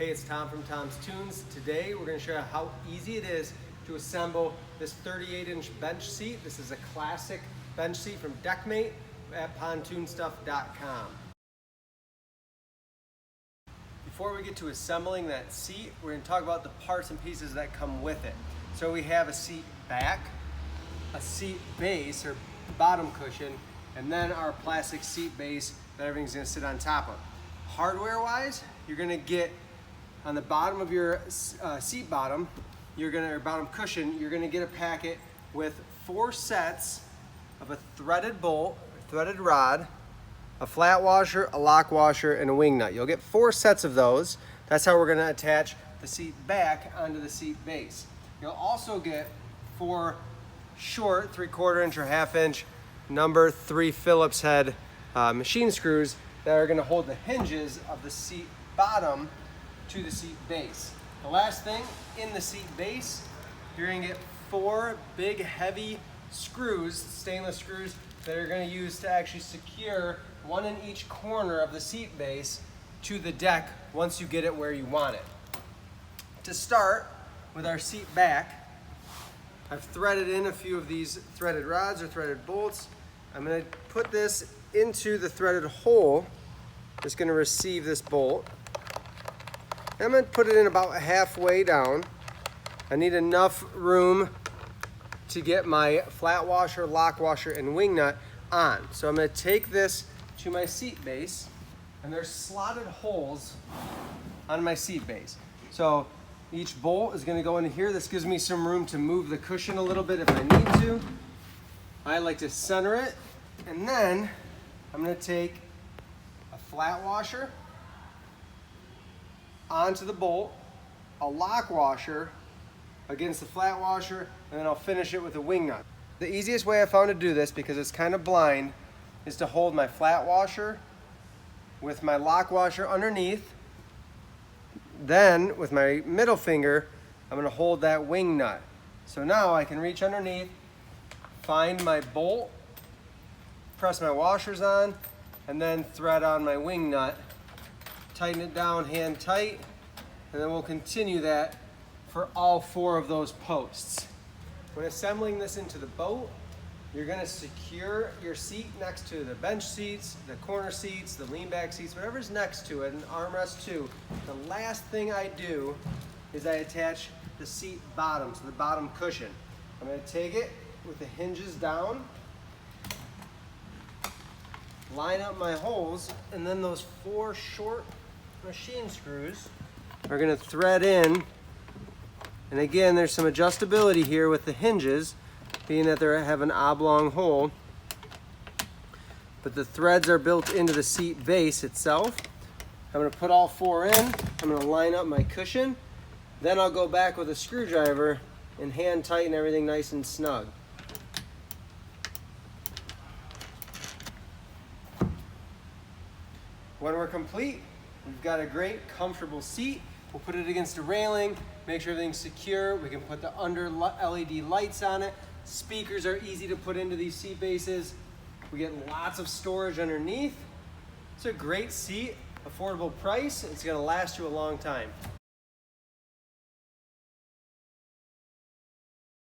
Hey, it's Tom from Tom's Toons. Today we're going to show you how easy it is to assemble this 38-inch bench seat. This is a classic bench seat from Deckmate at pontoonstuff.com. Before we get to assembling that seat, we're going to talk about the parts and pieces that come with it. So we have a seat back, a seat base or bottom cushion, and then our plastic seat base that everything's going to sit on top of. Hardware-wise, you're going to get on the bottom of your seat bottom, or bottom cushion, you're going to get a packet with 4 sets of a threaded bolt, a threaded rod, a flat washer, a lock washer, and a wing nut. You'll get 4 sets of those. That's how we're going to attach the seat back onto the seat base. You'll also get 4 short 3/4 inch or 1/2 inch number 3 Phillips head machine screws that are going to hold the hinges of the seat bottom to the seat base. The last thing, in the seat base, you're going to get 4 big heavy screws, stainless screws, that are going to use to actually secure one in each corner of the seat base to the deck once you get it where you want it. To start with our seat back, I've threaded in a few of these threaded rods or threaded bolts. I'm going to put this into the threaded hole that's going to receive this bolt. I'm going to put it in about halfway down. I need enough room to get my flat washer, lock washer, and wing nut on. So I'm going to take this to my seat base, and there's slotted holes on my seat base. So each bolt is going to go in here. This gives me some room to move the cushion a little bit if I need to. I like to center it, and then I'm going to take a flat washer onto the bolt, a lock washer against the flat washer, and then I'll finish it with a wing nut. The easiest way I found to do this, because it's kind of blind, is to hold my flat washer with my lock washer underneath. Then with my middle finger, I'm going to hold that wing nut. So now I can reach underneath, find my bolt, press my washers on, and then thread on my wing nut. Tighten it down hand tight, and then we'll continue that for all 4 of those posts. When assembling this into the boat, you're going to secure your seat next to the bench seats, the corner seats, the lean back seats, whatever's next to it, an armrest too. The last thing I do is I attach the seat bottom, so the bottom cushion. I'm going to take it with the hinges down, line up my holes, and then those 4 short machine screws are going to thread in. And again, there's some adjustability here with the hinges, being that they have an oblong hole. But the threads are built into the seat base itself. I'm going to put all 4 in. I'm going to line up my cushion. Then I'll go back with a screwdriver and hand tighten everything nice and snug. When we're complete, we've got a great, comfortable seat. We'll put it against a railing, make sure everything's secure. We can put the under LED lights on it. Speakers are easy to put into these seat bases. We get lots of storage underneath. It's a great seat, affordable price. It's gonna last you a long time.